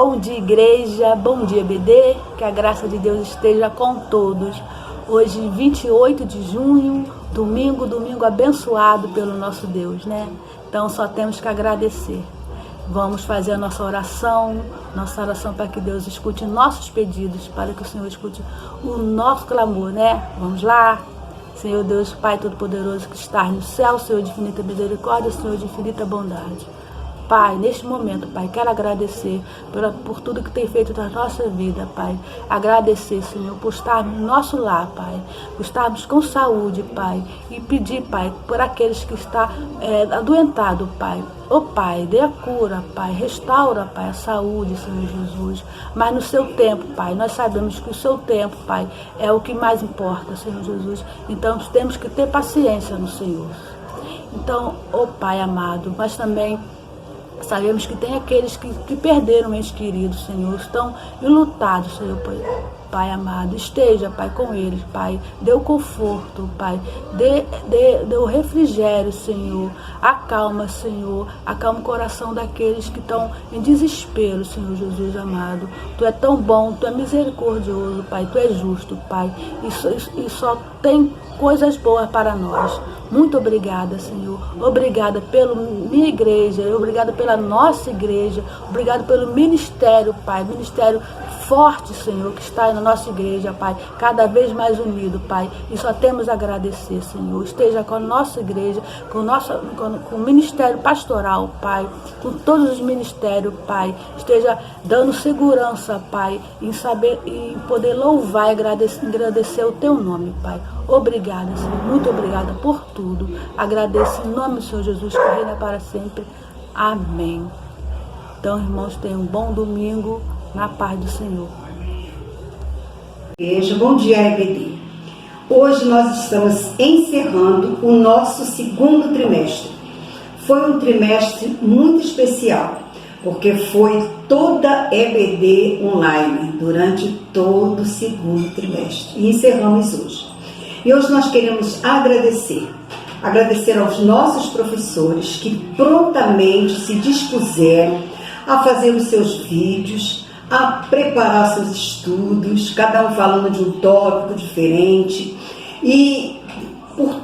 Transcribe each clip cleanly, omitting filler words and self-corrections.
Bom dia, igreja, bom dia, BD, que a graça de Deus esteja com todos. Hoje, 28 de junho, domingo abençoado pelo nosso Deus, né? Então, só temos que agradecer. Vamos fazer a nossa oração para que Deus escute nossos pedidos, para que o Senhor escute o nosso clamor, né? Vamos lá? Senhor Deus, Pai Todo-Poderoso que está no céu, Senhor de infinita misericórdia, Senhor de infinita bondade. Pai, neste momento, Pai, quero agradecer por tudo que tem feito na nossa vida, Pai. Agradecer, Senhor, por estarmos no nosso lar, Pai. Por estarmos com saúde, Pai. E pedir, Pai, por aqueles que estão adoentados, Pai. Ô Pai, dê a cura, Pai. Restaura, Pai, a saúde, Senhor Jesus. Mas no seu tempo, Pai, nós sabemos que o seu tempo, Pai, é o que mais importa, Senhor Jesus. Então, temos que ter paciência no Senhor. Então, ô Pai amado, mas também sabemos que tem aqueles que perderam entes queridos, Senhor, estão enlutados, Senhor, Pai amado. Esteja, Pai, com eles, Pai. Dê o conforto, Pai. Dê o refrigério, Senhor. Acalma, Senhor. Acalma o coração daqueles que estão em desespero, Senhor Jesus amado. Tu é tão bom, Tu é misericordioso, Pai. Tu é justo, Pai. E só tem coisas boas para nós. Muito obrigada, Senhor. Obrigada pela minha igreja, obrigada pela nossa igreja, obrigada pelo ministério, Pai. Ministério forte, Senhor, que está aí na nossa igreja, Pai. Cada vez mais unido, Pai. E só temos a agradecer, Senhor. Esteja com a nossa igreja, com o ministério pastoral, Pai. Com todos os ministérios, Pai. Esteja dando segurança, Pai, em saber e poder louvar e agradecer o Teu nome, Pai. Obrigada, Senhor. Muito obrigada por tudo. Agradeço em nome do Senhor Jesus, que reina para sempre. Amém. Então, irmãos, tenham um bom domingo na paz do Senhor. Bom dia, EBD. Hoje nós estamos encerrando o nosso segundo trimestre. Foi um trimestre muito especial, porque foi toda EBD online durante todo o segundo trimestre. E encerramos hoje. E hoje nós queremos agradecer aos nossos professores que prontamente se dispuseram a fazer os seus vídeos, a preparar seus estudos, cada um falando de um tópico diferente, e por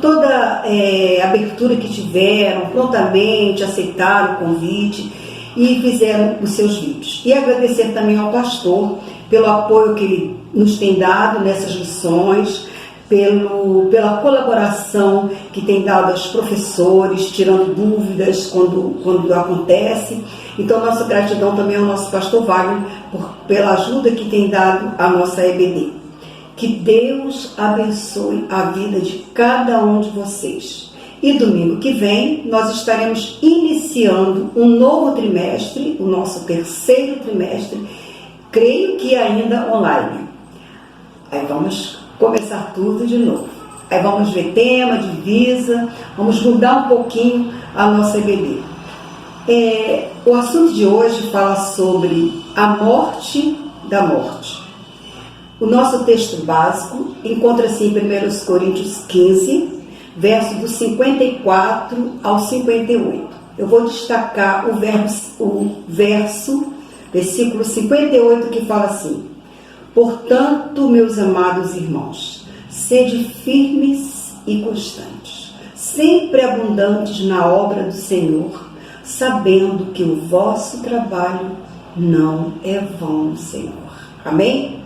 toda a abertura que tiveram, prontamente aceitaram o convite e fizeram os seus vídeos. E agradecer também ao pastor pelo apoio que ele nos tem dado nessas lições, pela colaboração que tem dado aos professores, tirando dúvidas quando acontece. Então, nossa gratidão também ao nosso pastor Wagner pela ajuda que tem dado à nossa EBD. Que Deus abençoe a vida de cada um de vocês. E domingo que vem, nós estaremos iniciando um novo trimestre, o nosso terceiro trimestre, creio que ainda online. Aí vamos começar tudo de novo. Aí vamos ver tema, divisa, vamos mudar um pouquinho a nossa EBD. O assunto de hoje fala sobre a morte da morte. O nosso texto básico encontra-se em 1 Coríntios 15, verso do 54 ao 58. Eu vou destacar versículo 58, que fala assim: Portanto, meus amados irmãos, sede firmes e constantes, sempre abundantes na obra do Senhor, sabendo que o vosso trabalho não é vão, Senhor. Amém?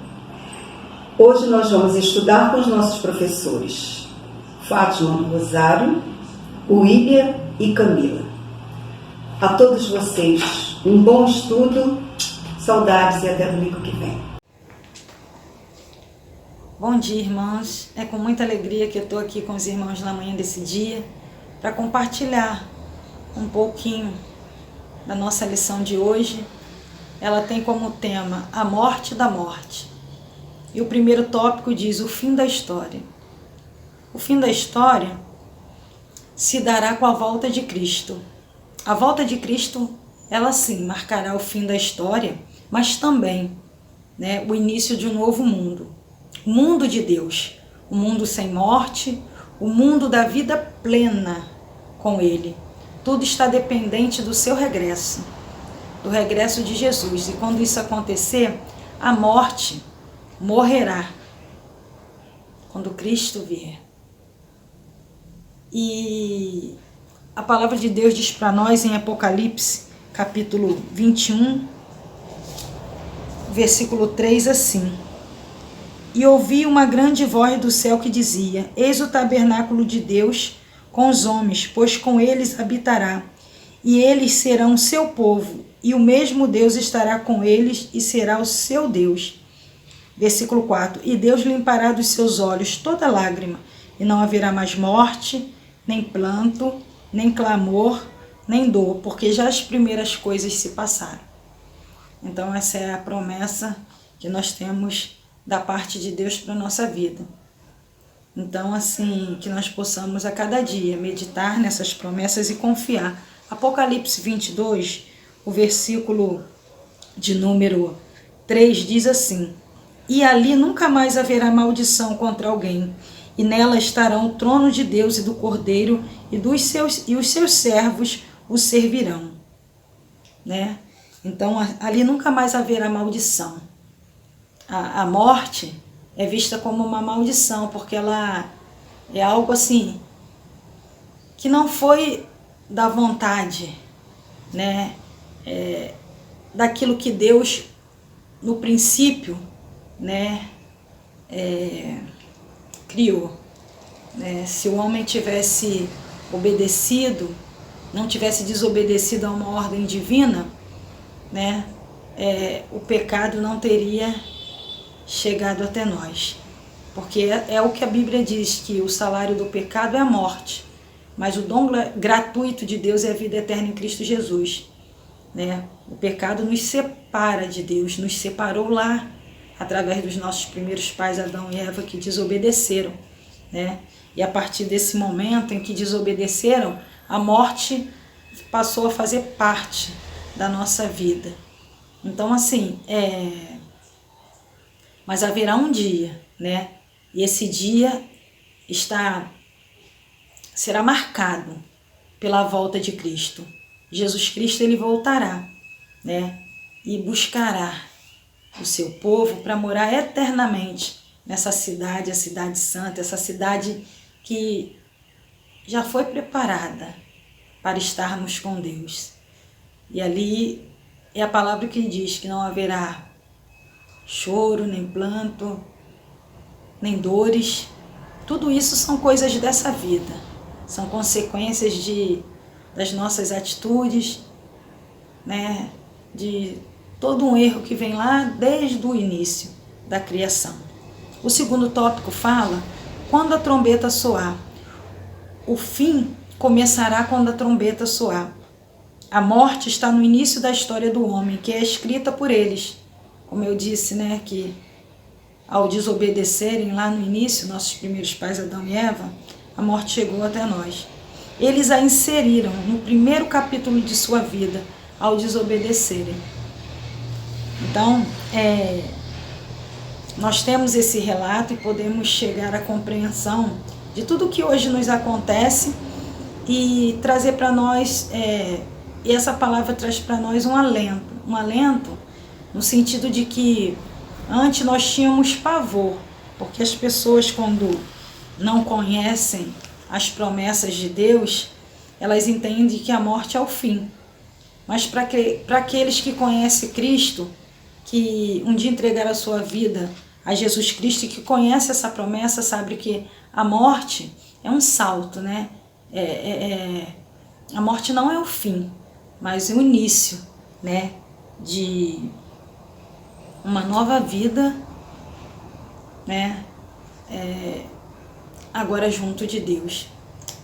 Hoje nós vamos estudar com os nossos professores Fátima Rosário, William e Camila. A todos vocês, um bom estudo, saudades e até domingo que vem. Bom dia, irmãs. É com muita alegria que eu estou aqui com os irmãos na manhã desse dia para compartilhar um pouquinho da nossa lição de hoje. Ela tem como tema a morte da morte. E o primeiro tópico diz o fim da história. O fim da história se dará com a volta de Cristo. A volta de Cristo, ela sim, marcará o fim da história, mas também, o início de um novo mundo. O mundo de Deus, o mundo sem morte, o mundo da vida plena com Ele. Tudo está dependente do seu regresso. do regresso de Jesus. E quando isso acontecer, a morte morrerá quando Cristo vier. E a palavra de Deus diz para nós em Apocalipse, capítulo 21, versículo 3, assim: E ouvi uma grande voz do céu que dizia: Eis o tabernáculo de Deus com os homens, pois com eles habitará, e eles serão seu povo, e o mesmo Deus estará com eles e será o seu Deus. Versículo 4: E Deus limpará dos seus olhos toda lágrima, e não haverá mais morte, nem pranto, nem clamor, nem dor, porque já as primeiras coisas se passaram. Então essa é a promessa que nós temos da parte de Deus para a nossa vida. Então, assim, que nós possamos a cada dia meditar nessas promessas e confiar. Apocalipse 22, o versículo de número 3 diz assim: E ali nunca mais haverá maldição contra alguém, e nela estarão o trono de Deus e do Cordeiro, e os seus servos o servirão. Né? Então, ali nunca mais haverá maldição. A morte é vista como uma maldição, porque ela é algo assim que não foi da vontade, né? Daquilo que Deus no princípio, né, criou. Né? Se o homem tivesse obedecido, não tivesse desobedecido a uma ordem divina, né, o pecado não teria chegado até nós, porque é o que a Bíblia diz, que o salário do pecado é a morte, mas o dom gratuito de Deus é a vida eterna em Cristo Jesus. Né? O pecado nos separa de Deus, nos separou lá através dos nossos primeiros pais, Adão e Eva, que desobedeceram. Né? E a partir desse momento em que desobedeceram, a morte passou a fazer parte da nossa vida. Então, assim, mas haverá um dia, né? E esse dia será marcado pela volta de Cristo. Jesus Cristo, ele voltará, né? E buscará o seu povo para morar eternamente nessa cidade, a cidade santa, essa cidade que já foi preparada para estarmos com Deus. E ali é a palavra que diz que não haverá choro, nem pranto, nem dores. Tudo isso são coisas dessa vida, são consequências das nossas atitudes, né? De todo um erro que vem lá desde o início da criação. O segundo tópico fala: quando a trombeta soar. O fim começará quando a trombeta soar. A morte está no início da história do homem, que é escrita por eles. Como eu disse, né, que ao desobedecerem lá no início, nossos primeiros pais, Adão e Eva, a morte chegou até nós. Eles a inseriram no primeiro capítulo de sua vida, ao desobedecerem. Então, nós temos esse relato e podemos chegar à compreensão de tudo que hoje nos acontece e trazer para nós, e essa palavra traz para nós um alento no sentido de que antes nós tínhamos pavor, porque as pessoas, quando não conhecem as promessas de Deus, elas entendem que a morte é o fim. Mas para aqueles que conhecem Cristo, que um dia entregaram a sua vida a Jesus Cristo e que conhece essa promessa, sabe que a morte é um salto, né? A morte não é o fim, mas o início, né, de uma nova vida, né, agora junto de Deus.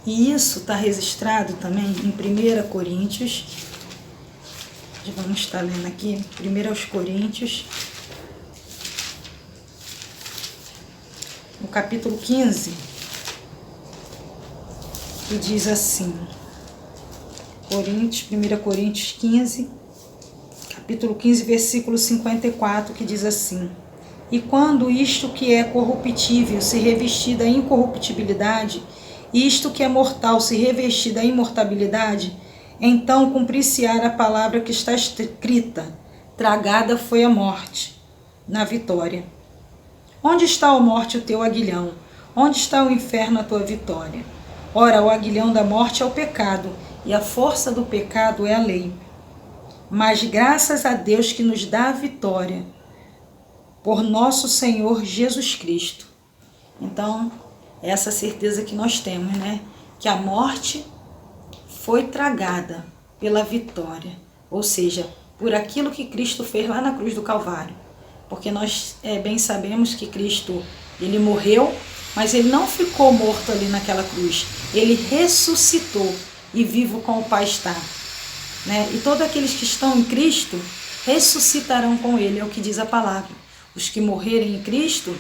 E isso está registrado também em 1 Coríntios, vamos estar lendo aqui, 1 Coríntios, no capítulo 15, que diz assim, 1 Coríntios 15, capítulo 15, versículo 54, que diz assim: E quando isto que é corruptível se revestir da incorruptibilidade, e isto que é mortal se revestir da imortabilidade, então cumprir-se-á a palavra que está escrita: tragada foi a morte, na vitória. Onde está, ó morte, o teu aguilhão? Onde está o inferno, a tua vitória? Ora, o aguilhão da morte é o pecado, e a força do pecado é a lei. Mas graças a Deus que nos dá a vitória, por nosso Senhor Jesus Cristo. Então, essa certeza que nós temos, né? Que a morte foi tragada pela vitória, ou seja, por aquilo que Cristo fez lá na cruz do Calvário. Porque nós bem sabemos que Cristo, ele morreu, mas ele não ficou morto ali naquela cruz. Ele ressuscitou e vivo com o Pai está. Né? E todos aqueles que estão em Cristo ressuscitarão com ele, é o que diz a palavra. Os que morrerem em Cristo,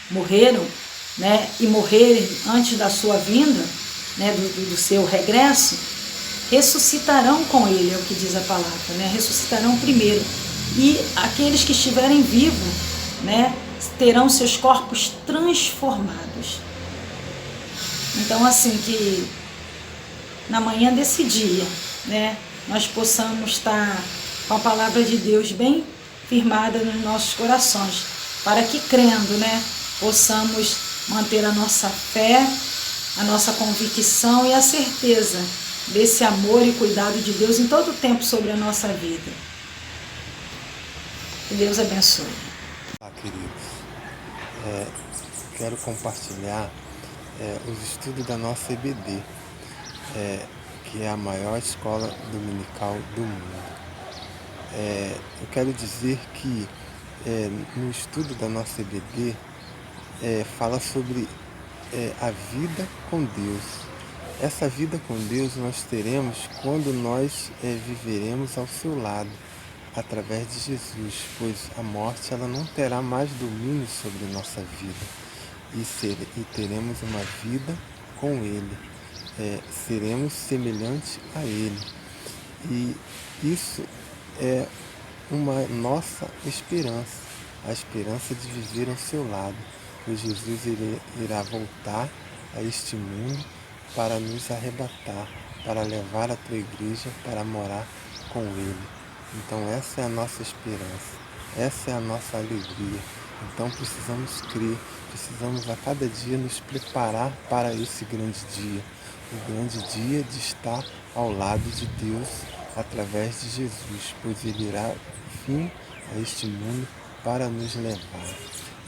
morreram, né? E morrerem antes da sua vinda, né? do seu regresso, ressuscitarão com ele, é o que diz a palavra, né? Ressuscitarão primeiro. E aqueles que estiverem vivos, né? Terão seus corpos transformados. Então, assim, que na manhã desse dia, né, nós possamos estar com a palavra de Deus bem firmada nos nossos corações, para que, crendo, né, possamos manter a nossa fé, a nossa convicção e a certeza desse amor e cuidado de Deus em todo o tempo sobre a nossa vida. Que Deus abençoe. Olá, queridos. Quero compartilhar os estudos da nossa EBD, que é a maior escola dominical do mundo. Eu quero dizer que no estudo da nossa EBD fala sobre a vida com Deus. Essa vida com Deus nós teremos quando nós viveremos ao seu lado, através de Jesus, pois a morte ela não terá mais domínio sobre nossa vida e teremos uma vida com Ele, seremos semelhantes a Ele, e isso é uma nossa esperança, a esperança de viver ao seu lado, pois Jesus irá voltar a este mundo para nos arrebatar, para levar a tua igreja para morar com Ele. Então essa é a nossa esperança, essa é a nossa alegria. Então precisamos crer, precisamos a cada dia nos preparar para esse grande dia. O grande dia de estar ao lado de Deus através de Jesus, pois Ele irá vir a este mundo para nos levar.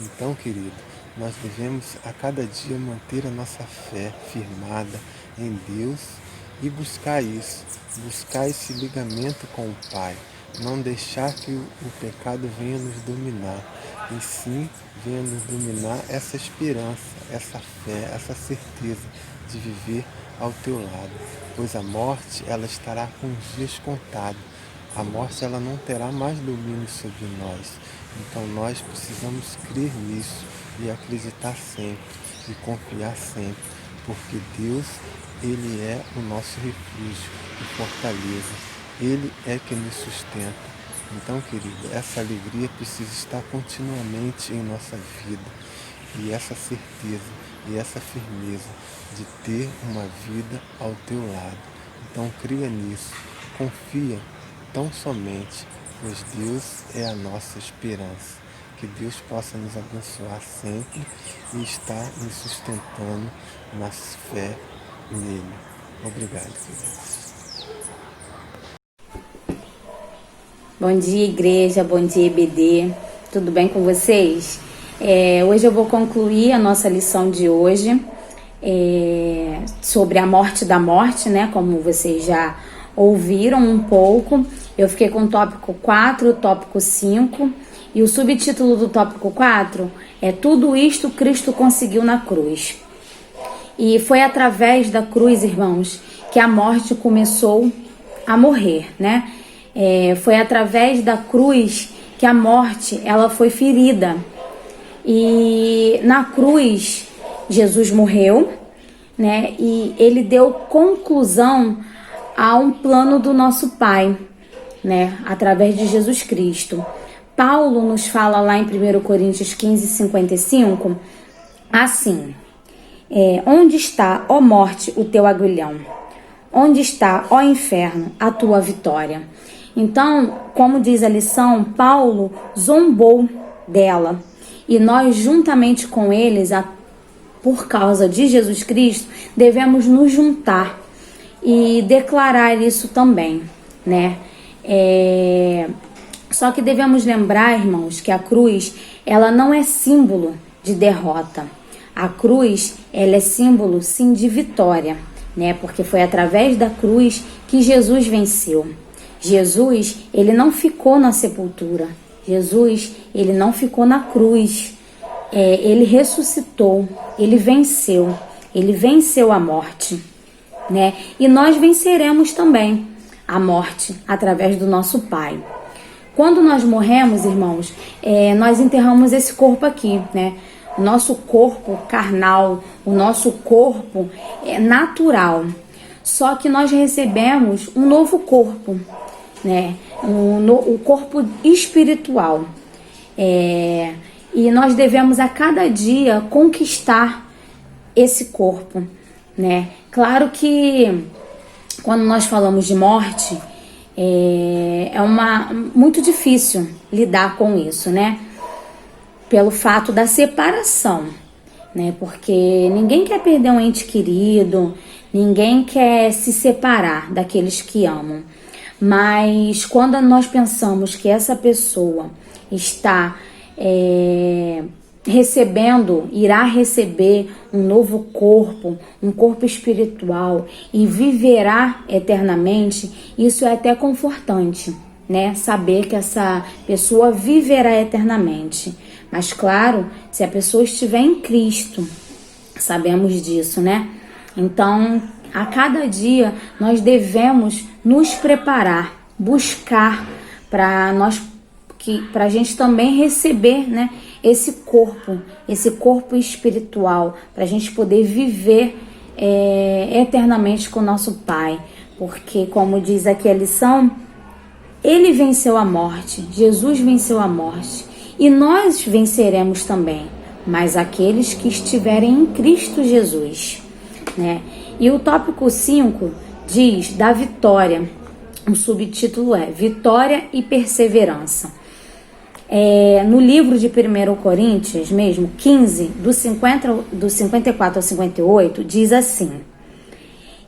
Então, querido, nós devemos a cada dia manter a nossa fé firmada em Deus e buscar isso, buscar esse ligamento com o Pai. Não deixar que o pecado venha nos dominar, e sim venha nos dominar essa esperança, essa fé, essa certeza de viver ao teu lado. Pois a morte, ela estará com os dias contados. A morte, ela não terá mais domínio sobre nós. Então nós precisamos crer nisso e acreditar sempre e confiar sempre, porque Deus, Ele é o nosso refúgio e fortaleza. Ele é que nos sustenta. Então, querido, essa alegria precisa estar continuamente em nossa vida. E essa certeza e essa firmeza de ter uma vida ao teu lado. Então, cria nisso, confia tão somente, pois Deus é a nossa esperança. Que Deus possa nos abençoar sempre e estar nos sustentando na fé nele. Obrigado, queridos. Bom dia, igreja, bom dia, EBD, tudo bem com vocês? Hoje eu vou concluir a nossa lição de hoje sobre a morte da morte, né? Como vocês já ouviram um pouco. Eu fiquei com o tópico 4, o tópico 5, e o subtítulo do tópico 4 é Tudo Isto Cristo Conseguiu na Cruz. E foi através da cruz, irmãos, que a morte começou a morrer, né? Foi através da cruz que a morte ela foi ferida. E na cruz Jesus morreu, né? E ele deu conclusão a um plano do nosso Pai, né? Através de Jesus Cristo. Paulo nos fala lá em 1 Coríntios 15, 55, assim: onde está, ó morte, o teu aguilhão? Onde está, ó inferno, a tua vitória? Então, como diz a lição, Paulo zombou dela. E nós, juntamente com eles, por causa de Jesus Cristo, devemos nos juntar e declarar isso também, né? Só que devemos lembrar, irmãos, que a cruz, ela não é símbolo de derrota. A cruz, ela é símbolo, sim, de vitória, né? Porque foi através da cruz que Jesus venceu. Jesus, ele não ficou na sepultura. Jesus, ele não ficou na cruz. Ele ressuscitou, ele venceu a morte, né? E nós venceremos também a morte através do nosso Pai. Quando nós morremos, irmãos, nós enterramos esse corpo aqui, né? O nosso corpo carnal, o nosso corpo natural. Só que nós recebemos um novo corpo, né? O corpo espiritual. E nós devemos a cada dia conquistar esse corpo, né? Claro que quando nós falamos de morte, muito difícil lidar com isso, né? Pelo fato da separação, né? Porque ninguém quer perder um ente querido, ninguém quer se separar daqueles que amam. Mas quando nós pensamos que essa pessoa está irá receber um novo corpo, um corpo espiritual e viverá eternamente, isso é até confortante, né? Saber que essa pessoa viverá eternamente. Mas claro, se a pessoa estiver em Cristo, sabemos disso, né? Então, a cada dia nós devemos nos preparar, buscar para a gente também receber, né, esse corpo espiritual, para a gente poder viver eternamente com o nosso Pai. Porque, como diz aqui a lição, Ele venceu a morte, Jesus venceu a morte, e nós venceremos também, mas aqueles que estiverem em Cristo Jesus, né? E o tópico 5 diz da vitória. O subtítulo é Vitória e Perseverança. No livro de 1 Coríntios, mesmo, 15, do 54 ao 58, diz assim: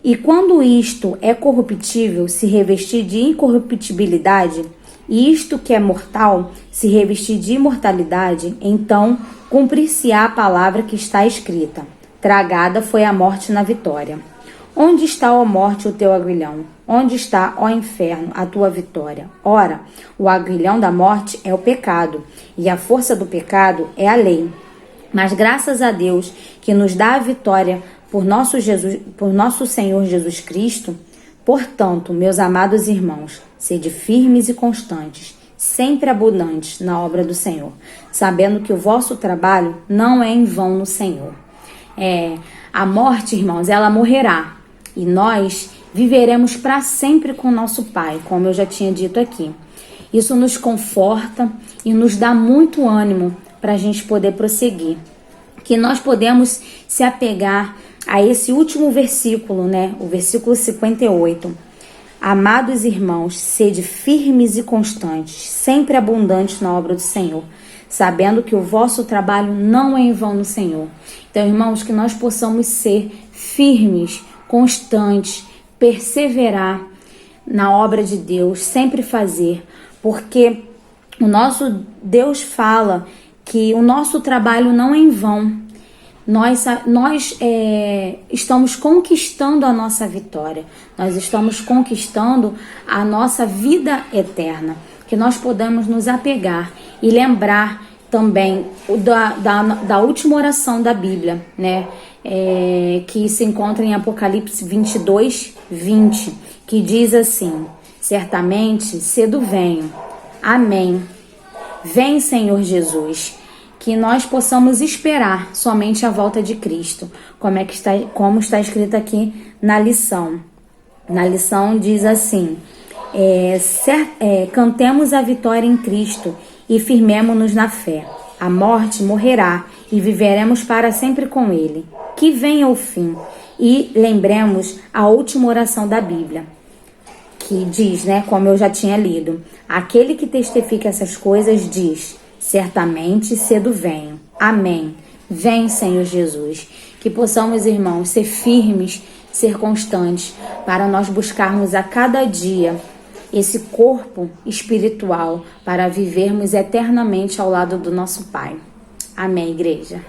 E quando isto é corruptível se revestir de incorruptibilidade, e isto que é mortal se revestir de imortalidade, então cumprir-se-á a palavra que está escrita: Tragada foi a morte na vitória. Onde está, ó morte, o teu aguilhão? Onde está, ó inferno, a tua vitória? Ora, o aguilhão da morte é o pecado, e a força do pecado é a lei. Mas graças a Deus que nos dá a vitória por nosso Senhor Jesus Cristo. Portanto, meus amados irmãos, sede firmes e constantes, sempre abundantes na obra do Senhor, sabendo que o vosso trabalho não é em vão no Senhor. A morte, irmãos, ela morrerá. E nós viveremos para sempre com o nosso Pai, como eu já tinha dito aqui. Isso nos conforta e nos dá muito ânimo para a gente poder prosseguir. Que nós podemos se apegar a esse último versículo, né? O versículo 58. Amados irmãos, sede firmes e constantes, sempre abundantes na obra do Senhor, sabendo que o vosso trabalho não é em vão no Senhor. Então, irmãos, que nós possamos ser firmes, constantes, perseverar na obra de Deus, sempre fazer, porque o nosso Deus fala que o nosso trabalho não é em vão. Nós estamos conquistando a nossa vitória, nós estamos conquistando a nossa vida eterna, que nós podemos nos apegar e lembrar também da última oração da Bíblia, né? Que se encontra em Apocalipse 22, 20, que diz assim: certamente cedo venho, amém. Vem, Senhor Jesus. Que nós possamos esperar somente a volta de Cristo, como está escrito aqui na lição. Na lição diz assim: cantemos a vitória em Cristo e firmemo-nos na fé. A morte morrerá e viveremos para sempre com Ele. Que venha o fim E lembremos a última oração da Bíblia, que diz, como eu já tinha lido: aquele que testifica essas coisas diz: certamente cedo venho. Amém. Vem, Senhor Jesus. Que possamos, irmãos, ser firmes, ser constantes, para nós buscarmos a cada dia esse corpo espiritual, para vivermos eternamente ao lado do nosso Pai. Amém, igreja.